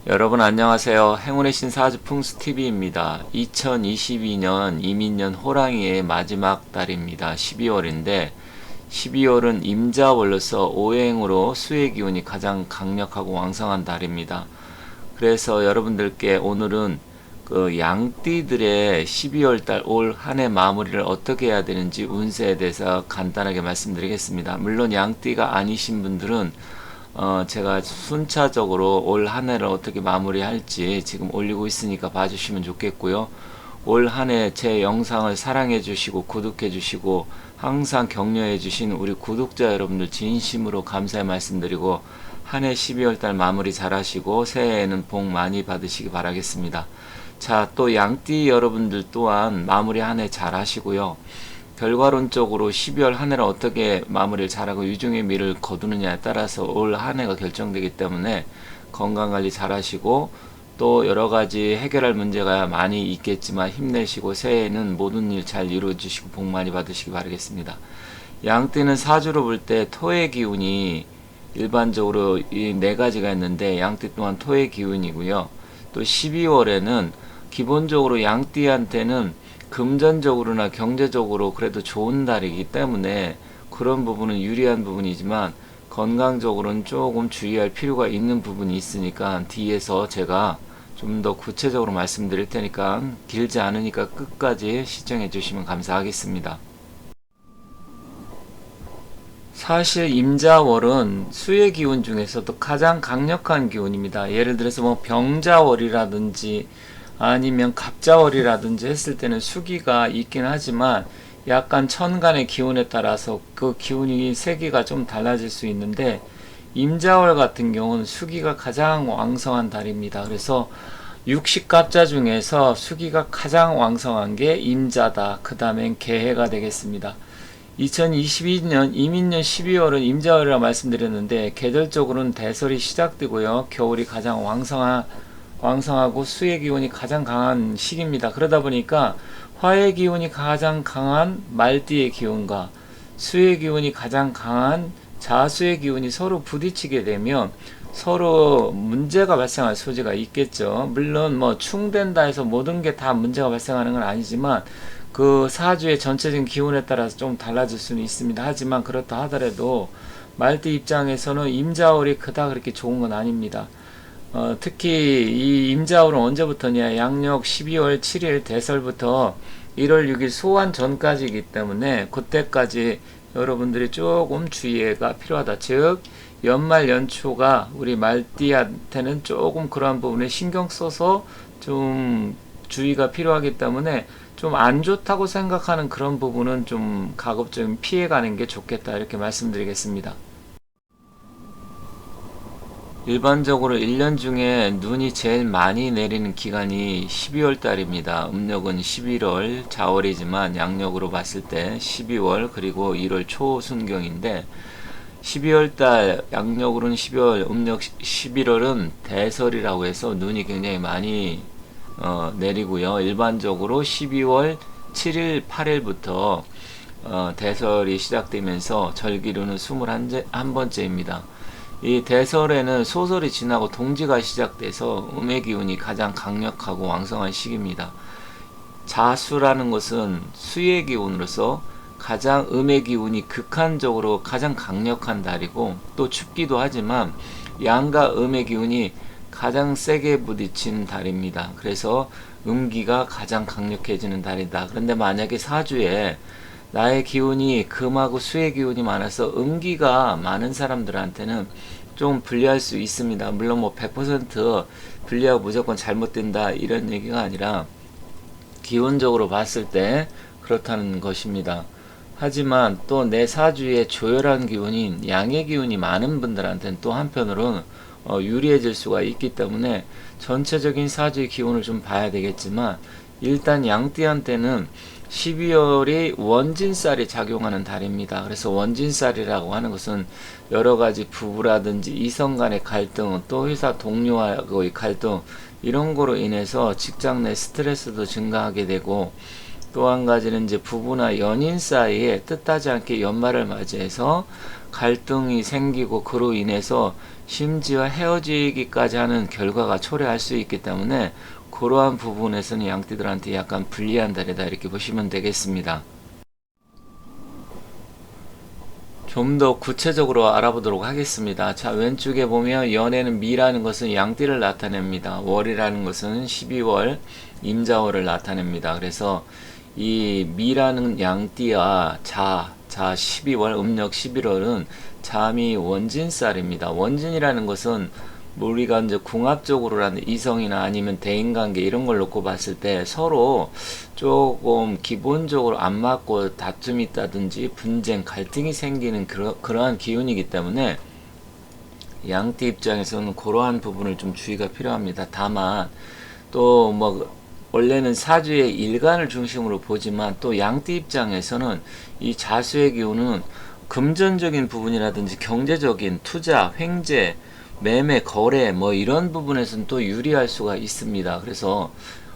여러분 안녕하세요. 행운의 신사주 풍수TV입니다. 2022년 이민년 호랑이의 마지막 달입니다. 12월인데 12월은 임자월로서 오행으로 수의 기운이 가장 강력하고 왕성한 달입니다. 그래서 여러분들께 오늘은 그 양띠들의 12월달 올 한 해 마무리를 어떻게 해야 되는지 운세에 대해서 간단하게 말씀드리겠습니다. 물론 양띠가 아니신 분들은 제가 순차적으로 올 한 해를 어떻게 마무리할지 지금 올리고 있으니까 봐주시면 좋겠고요. 올 한 해 제 영상을 사랑해 주시고 구독해 주시고 항상 격려해 주신 우리 구독자 여러분들 진심으로 감사의 말씀드리고 한 해 12월달 마무리 잘 하시고 새해에는 복 많이 받으시기 바라겠습니다. 자, 또 양띠 여러분들 또한 마무리 한 해 잘 하시고요. 결과론적으로 12월 한 해를 어떻게 마무리를 잘하고 유종의 미를 거두느냐에 따라서 올 한 해가 결정되기 때문에 건강관리 잘 하시고 또 여러가지 해결할 문제가 많이 있겠지만 힘내시고 새해에는 모든 일 잘 이루어주시고 복 많이 받으시기 바라겠습니다. 양띠는 사주로 볼 때 토의 기운이 일반적으로 이 네 가지가 있는데 양띠 또한 토의 기운이고요. 또 12월에는 기본적으로 양띠한테는 금전적으로나 경제적으로 그래도 좋은 달이기 때문에 그런 부분은 유리한 부분이지만 건강적으로는 조금 주의할 필요가 있는 부분이 있으니까 뒤에서 제가 좀 더 구체적으로 말씀드릴 테니까 길지 않으니까 끝까지 시청해 주시면 감사하겠습니다. 사실 임자월은 수의 기운 중에서도 가장 강력한 기운입니다. 예를 들어서 뭐 병자월이라든지 아니면 갑자월이라든지 했을 때는 수기가 있긴 하지만 약간 천간의 기운에 따라서 그 기운이 세기가 좀 달라질 수 있는데 임자월 같은 경우는 수기가 가장 왕성한 달입니다. 그래서 육식갑자 중에서 수기가 가장 왕성한 게 임자다. 그 다음엔 개해가 되겠습니다. 2022년 이민년 12월은 임자월이라 말씀드렸는데 계절적으로는 대설이 시작되고요. 겨울이 가장 왕성하고 수의 기운이 가장 강한 시기입니다. 그러다 보니까 화의 기운이 가장 강한 말띠의 기운과 수의 기운이 가장 강한 자수의 기운이 서로 부딪히게 되면 서로 문제가 발생할 소지가 있겠죠. 물론 뭐 충된다 해서 모든 게 다 문제가 발생하는 건 아니지만 그 사주의 전체적인 기운에 따라서 좀 달라질 수는 있습니다. 하지만 그렇다 하더라도 말띠 입장에서는 임자월이 그닥 그렇게 좋은 건 아닙니다. 특히 이 임자월은 언제부터냐, 양력 12월 7일 대설부터 1월 6일 소환 전까지이기 때문에 그때까지 여러분들이 조금 주의가 필요하다. 즉 연말 연초가 우리 말띠한테는 조금 그러한 부분에 신경 써서 좀 주의가 필요하기 때문에 좀 안 좋다고 생각하는 그런 부분은 좀 가급적이면 피해가는 게 좋겠다, 이렇게 말씀드리겠습니다. 일반적으로 1년 중에 눈이 제일 많이 내리는 기간이 12월 달입니다. 음력은 11월, 자월이지만 양력으로 봤을 때 12월 그리고 1월 초순경인데 12월 달 양력으로는 12월, 음력 11월은 대설이라고 해서 눈이 굉장히 많이 내리고요. 일반적으로 12월 7일, 8일부터 대설이 시작되면서 절기로는 21번째입니다. 이 대설에는 소설이 지나고 동지가 시작돼서 음의 기운이 가장 강력하고 왕성한 시기입니다. 자수라는 것은 수의 기운으로서 가장 음의 기운이 극한적으로 가장 강력한 달이고 또 춥기도 하지만 양과 음의 기운이 가장 세게 부딪힌 달입니다. 그래서 음기가 가장 강력해지는 달이다. 그런데 만약에 사주에 나의 기운이 금하고 수의 기운이 많아서 음기가 많은 사람들한테는 좀 불리할 수 있습니다. 물론 뭐 100% 불리하고 무조건 잘못된다 이런 얘기가 아니라 기운적으로 봤을 때 그렇다는 것입니다. 하지만 또 내 사주에 조열한 기운인 양의 기운이 많은 분들한테는 또 한편으로는 유리해질 수가 있기 때문에 전체적인 사주의 기운을 좀 봐야 되겠지만 일단 양띠한테는 12월이 원진살이 작용하는 달입니다. 그래서 원진살이라고 하는 것은 여러가지 부부라든지 이성 간의 갈등, 또 회사 동료와의 갈등, 이런 거로 인해서 직장 내 스트레스도 증가하게 되고, 또 한 가지는 이제 부부나 연인 사이에 뜻하지 않게 연말을 맞이해서 갈등이 생기고 그로 인해서 심지어 헤어지기까지 하는 결과가 초래할 수 있기 때문에 그러한 부분에서는 양띠들한테 약간 불리한 달이다 이렇게 보시면 되겠습니다. 좀 더 구체적으로 알아보도록 하겠습니다. 자, 왼쪽에 보면 연에는 미라는 것은 양띠를 나타냅니다. 월이라는 것은 12월 임자월을 나타냅니다. 그래서 이 미라는 양띠와 자 12월 음력 11월은 잠이 원진살입니다. 원진이라는 것은 우리가 이제 궁합적으로라는 이성이나 아니면 대인관계 이런 걸 놓고 봤을 때 서로 조금 기본적으로 안 맞고 다툼이 있다든지 분쟁, 갈등이 생기는 그러한 기운이기 때문에 양띠 입장에서는 그러한 부분을 좀 주의가 필요합니다. 다만 또 뭐 원래는 사주의 일간을 중심으로 보지만 또 양띠 입장에서는 이 자수의 기운은 금전적인 부분이라든지 경제적인 투자, 횡재, 매매, 거래 뭐 이런 부분에서는 또 유리할 수가 있습니다. 그래서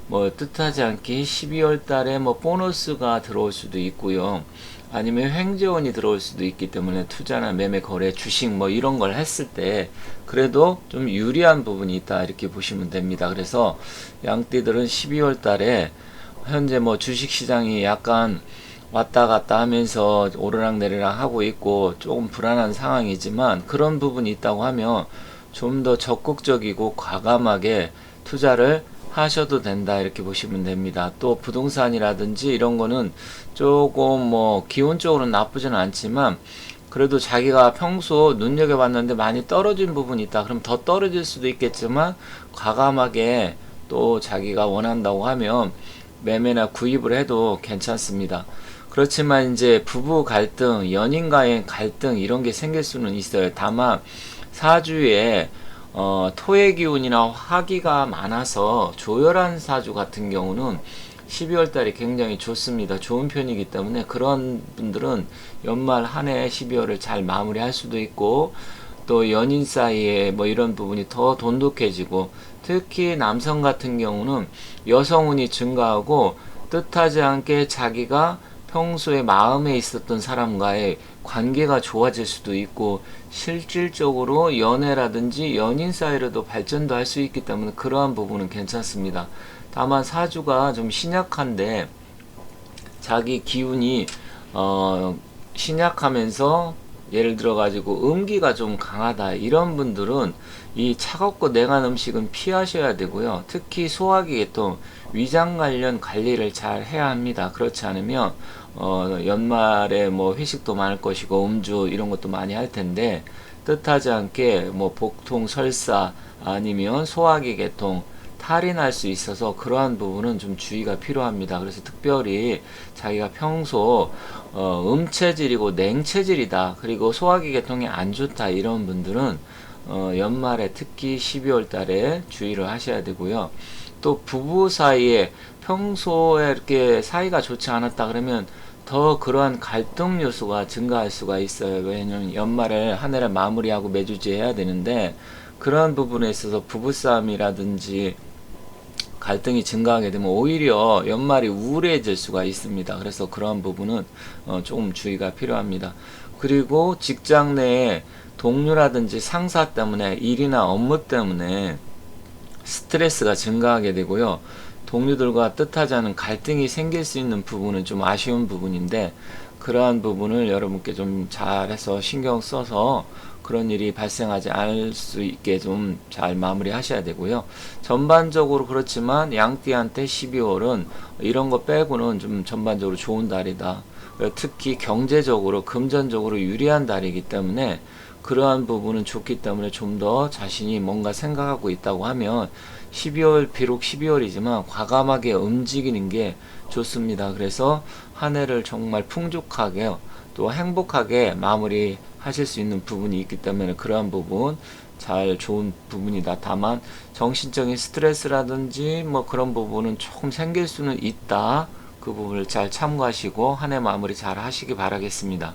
뭐 뜻하지 않게 12월 달에 뭐 보너스가 들어올 수도 있고요. 아니면 횡재원이 들어올 수도 있기 때문에 투자나 매매, 거래, 주식 뭐 이런 걸 했을 때 그래도 좀 유리한 부분이 있다 이렇게 보시면 됩니다. 그래서 양띠들은 12월 달에 현재 뭐 주식 시장이 약간 왔다 갔다 하면서 오르락 내리락 하고 있고 조금 불안한 상황이지만 그런 부분이 있다고 하면 좀 더 적극적이고 과감하게 투자를 하셔도 된다 이렇게 보시면 됩니다. 또 부동산이라든지 이런 거는 조금 뭐 기본적으로는 나쁘지는 않지만 그래도 자기가 평소 눈여겨봤는데 많이 떨어진 부분이 있다. 그럼 더 떨어질 수도 있겠지만 과감하게 또 자기가 원한다고 하면 매매나 구입을 해도 괜찮습니다. 그렇지만 이제 부부 갈등, 연인과의 갈등 이런 게 생길 수는 있어요. 다만 사주에 토의 기운이나 화기가 많아서 조열한 사주 같은 경우는 12월 달이 굉장히 좋습니다. 좋은 편이기 때문에 그런 분들은 연말 한 해 12월을 잘 마무리할 수도 있고 또 연인 사이에 뭐 이런 부분이 더 돈독해지고 특히 남성 같은 경우는 여성운이 증가하고 뜻하지 않게 자기가 평소에 마음에 있었던 사람과의 관계가 좋아질 수도 있고 실질적으로 연애라든지 연인 사이로도 발전도 할 수 있기 때문에 그러한 부분은 괜찮습니다. 다만 사주가 좀 신약한데 자기 기운이 신약하면서 예를 들어 가지고 음기가 좀 강하다 이런 분들은 이 차갑고 냉한 음식은 피하셔야 되고요. 특히 소화기 계통 위장 관련 관리를 잘 해야 합니다. 그렇지 않으면 연말에 뭐 회식도 많을 것이고 음주 이런 것도 많이 할 텐데 뜻하지 않게 뭐 복통, 설사 아니면 소화기 계통 탈이 날 수 있어서 그러한 부분은 좀 주의가 필요합니다. 그래서 특별히 자기가 평소 음체질이고 냉체질이다 그리고 소화기 계통이 안 좋다 이런 분들은 연말에 특히 12월 달에 주의를 하셔야 되고요. 또 부부 사이에 평소에 이렇게 사이가 좋지 않았다 그러면 더 그러한 갈등 요소가 증가할 수가 있어요. 왜냐면 연말에 한 해를 마무리하고 매주지해야 되는데 그런 부분에 있어서 부부싸움이라든지 갈등이 증가하게 되면 오히려 연말이 우울해질 수가 있습니다. 그래서 그런 부분은 조금 주의가 필요합니다. 그리고 직장 내에 동료라든지 상사 때문에 일이나 업무 때문에 스트레스가 증가하게 되고요. 동료들과 뜻하지 않은 갈등이 생길 수 있는 부분은 좀 아쉬운 부분인데 그러한 부분을 여러분께 좀 잘해서 신경 써서 그런 일이 발생하지 않을 수 있게 좀 잘 마무리 하셔야 되고요. 전반적으로 그렇지만 양띠한테 12월은 이런 거 빼고는 좀 전반적으로 좋은 달이다. 특히 경제적으로 금전적으로 유리한 달이기 때문에 그러한 부분은 좋기 때문에 좀 더 자신이 뭔가 생각하고 있다고 하면 12월 비록 12월이지만 과감하게 움직이는 게 좋습니다. 그래서 한 해를 정말 풍족하게 또 행복하게 마무리 하실 수 있는 부분이 있기 때문에 그러한 부분 잘 좋은 부분이다. 다만 정신적인 스트레스라든지 뭐 그런 부분은 조금 생길 수는 있다. 그 부분을 잘 참고하시고 한 해 마무리 잘 하시기 바라겠습니다.